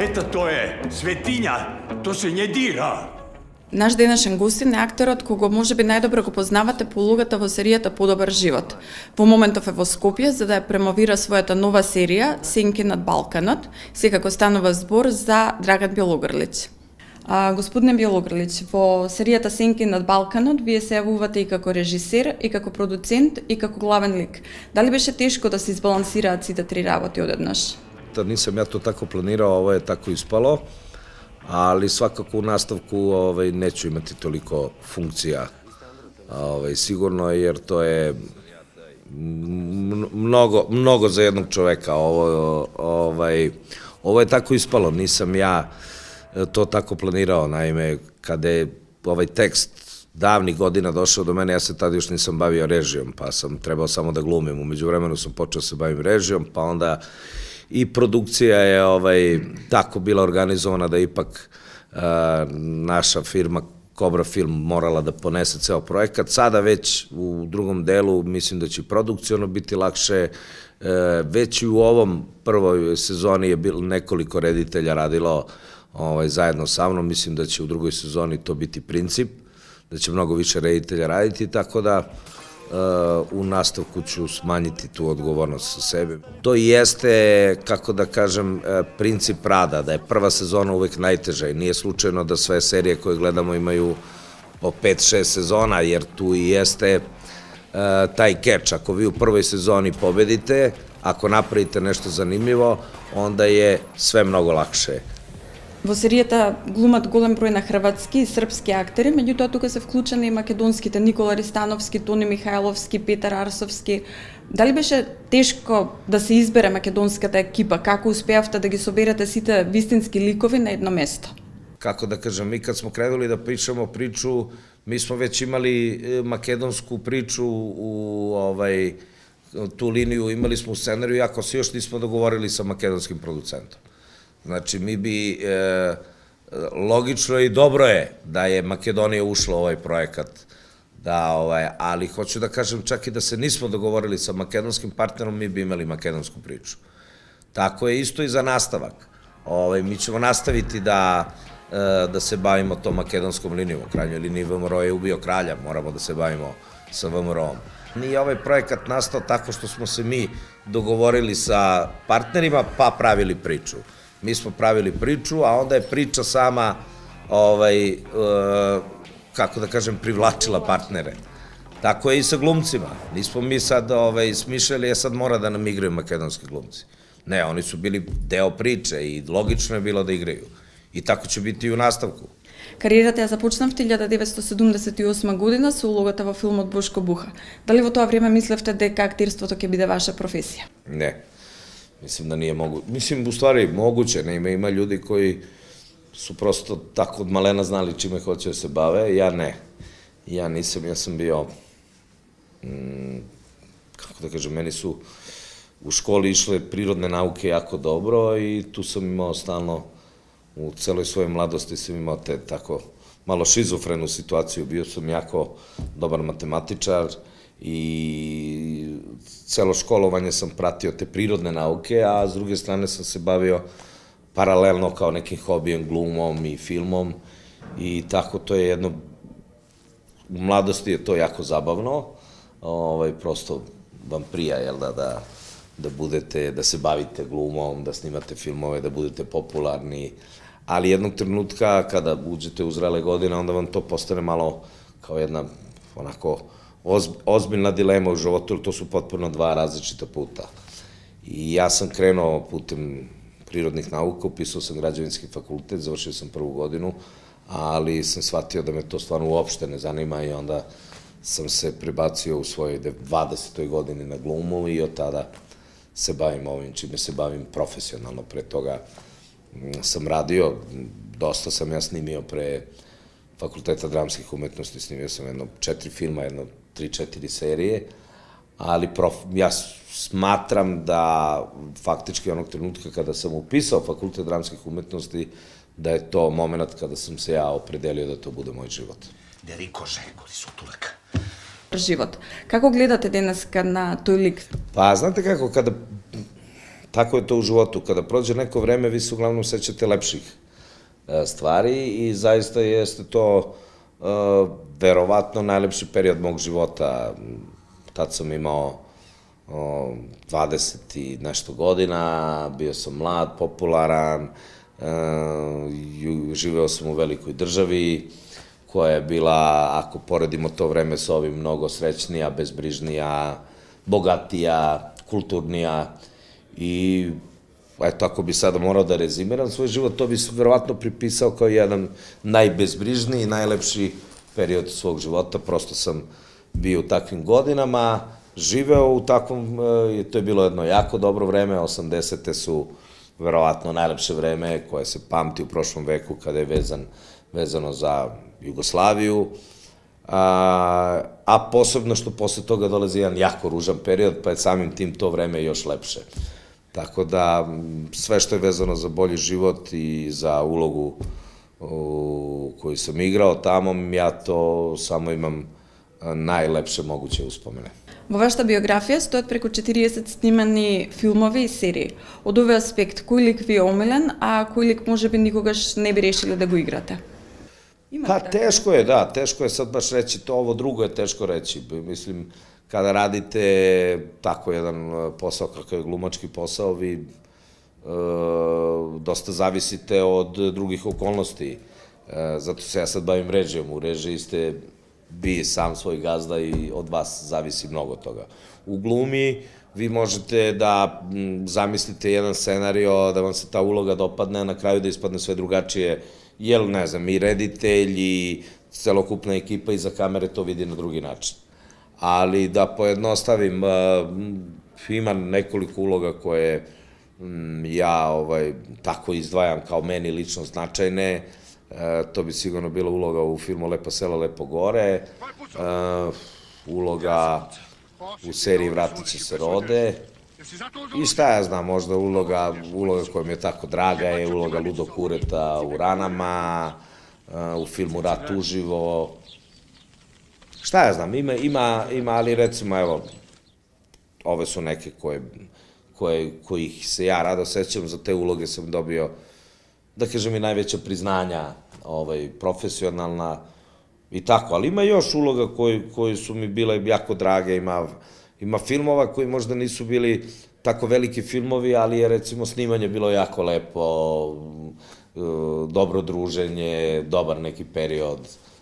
Ето to je svetinja, to se не dira. Наш денешен гостин е актерот кого можеби најдобро го познавате по улогата во серијата Подобар живот. Во моментов е во Скопје за да ја премовира својата нова серија Сенки над Балканот, секако станува збор за Драган Бјелогрлиќ. Господине Бјелогрлиќ, во серијата Сенки над Балканот вие се јавувате и како режисер, и како продуцент, и како главен лик. Дали беше тешко да се избалансираат сите три работи одеднаш? Nisam ja to tako planirao, ovo je tako ispalo, ali svakako u nastavku neću imati toliko funkcija, sigurno, jer to je mnogo za jednog čoveka. Ovo je tako ispalo, nisam ja to tako planirao. Naime, kada je ovaj tekst davnih godina došao do mene, ja se tada još nisam bavio režijom, pa sam trebao samo da glumim. Umeđu vremenu sam počeo se bavim režijom, pa onda i produkcija je tako bila organizovana da ipak naša firma Kobra Film morala da ponese ceo projekat. Sada već u drugom delu mislim da će produkciono biti lakše. Već i u ovom prvoj sezoni je bilo nekoliko reditelja radilo zajedno sa mnom. Mislim da će u drugoj sezoni to biti princip, da će mnogo više reditelja raditi, tako da u nastavku ću smanjiti tu odgovornost sa sebi. To jeste, kako da kažem, princip rada, da je prva sezona uvek najteža i nije slučajno da sve serije koje gledamo imaju po 5-6 sezona, jer tu i jeste taj catch. Ako vi u prvoj sezoni pobedite, ako napravite nešto zanimljivo, onda je sve mnogo lakše. Во серијата глумат голем број на хрватски и српски актери, меѓутоа тука се вклучени и македонските Никола Ристановски, Тони Михајловски, Петар Арсовски. Дали беше тешко да се избере македонската екипа? Како успеавте да ги соберете сите вистински ликови на едно место? Kako da kažem, mi kad smo krenuli da pišemo priču, mi smo već imali makedonsku priču tu liniju, imali smo u scenariju, iako se još nismo dogovorili sa makedonskim producentom. Znači, mi bi, logično i dobro je da je Makedonija ušla u ovaj projekat, ali hoću da kažem čak i da se nismo dogovorili sa makedonskim partnerom, mi bi imali makedonsku priču. Tako je isto i za nastavak. Mi ćemo nastaviti da se bavimo tom makedonskom linijom. U krajnjoj liniji VMRO je ubio kralja, moramo da se bavimo sa VMRO-om. Nije ovaj projekat nastao tako što smo se mi dogovorili sa partnerima pa pravili priču. Mi smo pravili priču, a onda je priča sama, kako da kažem, privlačila partnere. Tako je i sa glumcima. Nismo mi sad smišljali, sad mora da nam igraju makedonski glumci. Ne, oni su bili deo priče i logično je bilo da igraju. I tako će biti i u nastavku. Кариерата ја започнавте 1978 година со улогата во филмот Бошко Буха. Дали во тоа време мислевте дека актерството ќе биде ваша професија? Не. Mislim da nije moguće. Mislim, u stvari, moguće. Ima ljudi koji su prosto tako od malena znali čime hoće da se bave. Ja ne. Ja nisam, ja sam bio, kako da kažem, meni su u školi išle prirodne nauke jako dobro i tu sam imao stalno, u celoj svojoj mladosti sam imao te tako malo šizofrenu situaciju. Bio sam jako dobar matematičar i celo školovanje sam pratio te prirodne nauke, a s druge strane sam se bavio paralelno kao nekim hobijem, glumom i filmom i tako to je jedno, u mladosti je to jako zabavno, prosto vam prija, jel da budete, da se bavite glumom, da snimate filmove, da budete popularni, ali jednog trenutka kada uđete u zrele godine, onda vam to postane malo kao jedna onako ozbiljna dilema u životu, jer to su potpuno dva različita puta. I ja sam krenuo putem prirodnih nauka, upisao sam građevinski fakultet, završio sam prvu godinu, ali sam shvatio da me to stvarno uopšte ne zanima i onda sam se prebacio u svojoj 20. godini na glumu i od tada se bavim ovim čime se bavim profesionalno. Pre toga sam radio, dosta sam ja snimio pre Fakulteta dramskih umetnosti, snimio sam 4 filma, 3-4 serije, ali ja smatram da faktički onog trenutka kada sam upisao Fakultet dramskih umetnosti, da je to moment kada sam se ja opredelio da to bude moj život. Život. Kako gledate денеска на тој лик? Pa, znate kako, kada tako je to u životu. Kada prođe neko vreme, vi se uglavnom sećate lepših stvari i zaista jeste to verovatno najlepši period mog života. Tad sam imao 20 i nešto godina, bio sam mlad, popularan, živeo sam u velikoj državi, koja je bila, ako poredimo to vreme sa ovim, mnogo srećnija, bezbrižnija, bogatija, kulturnija i eto, ako bi sada morao da rezimiram svoj život, to bi se verovatno pripisao kao jedan najbezbrižniji i najlepši period svog života. Prosto sam bio u takvim godinama, živeo u takvom, to je bilo jedno jako dobro vreme, 80. su verovatno najlepše vreme koje se pamti u prošlom veku kada je vezano za Jugoslaviju, a posebno što posle toga dolazi jedan jako ružan period, pa je samim tim to vreme još lepše. Tako da sve što je vezano za bolji život i za ulogu koju sam igrao tamo, ja to samo imam najlepše moguće uspomene. Во вашата биографија стоят преку 40 снимани филмови и серии. Од овој аспект, кој лик ви е омилен, а кој лик можеби никогаш не би решили да го играте? Pa teško je, da, teško je sad baš reći to, ovo drugo je teško reći. Mislim, kada radite tako jedan posao kakav je glumački posao, vi dosta zavisite od drugih okolnosti. Zato se ja sad bavim režijom. U režiji ste vi sam svoj gazda i od vas zavisi mnogo toga. U glumi vi možete da zamislite jedan scenario, da vam se ta uloga dopadne, a na kraju da ispadne sve drugačije, jer, ne znam, i reditelj i celokupna ekipa iza kamere to vidi na drugi način. Ali da pojednostavim, ima nekoliko uloga koje ja tako izdvajam kao meni lično značajne. To bi sigurno bila uloga u filmu Lepa sela, lepo gore, uloga u seriji Vratit će se rode i šta ja znam, možda uloga koja mi je tako draga je uloga Ludog Kureta u Ranama, u filmu Rat uživo. Šta ja znam, ima, ali recimo, evo, ove su neke kojih se ja rado sećam, za te uloge sam dobio, da kažem, i najveća priznanja profesionalna i tako, ali ima još uloga koji su mi bile jako drage, ima filmova koji možda nisu bili tako veliki filmovi, ali je recimo snimanje bilo jako lepo, dobro druženje, dobar neki period,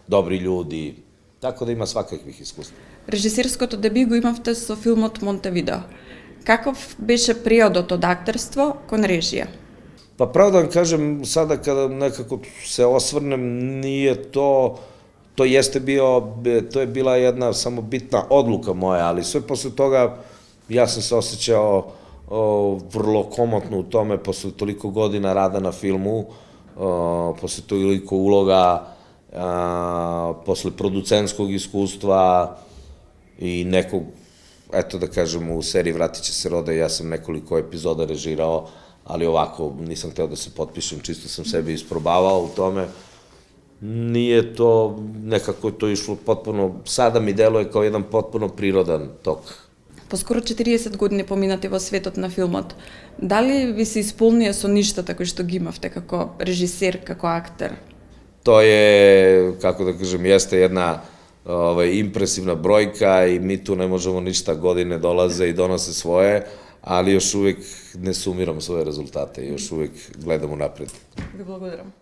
dobri ljudi, tako da ima svakakvih iskustva. Режисерското деби го имавте со филмот Монтевидео. Каков беше приодот од актерство кон режија? Pa pravo da vam kažem, sada kada nekako se osvrnem, nije to je bila jedna samo bitna odluka moja, ali sve posle toga ja sam se osjećao vrlo komotno u tome, posle toliko godina rada na filmu, posle toliko uloga, posle producentskog iskustva i nekog, eto da kažem, u seriji Vratit će se rode, ja sam nekoliko epizoda režirao, ali ovako, nisam hteo da se potpišem, čisto sam sebe isprobavao u tome. Nije to, nekako je to išlo potpuno, sada mi deluje kao jedan potpuno prirodan tok. По скоро 40 години поминати во светот на филмот, дали ви се исполнија со ништата кои што ги имавте како режисер, како актер? To je, kako da kažem, jeste jedna impresivna brojka i mi tu ne možemo ništa, godine dolaze i donose svoje, ali još uvek ne sumiram svoje rezultate, još uvek gledamo napred. Ви благодарам.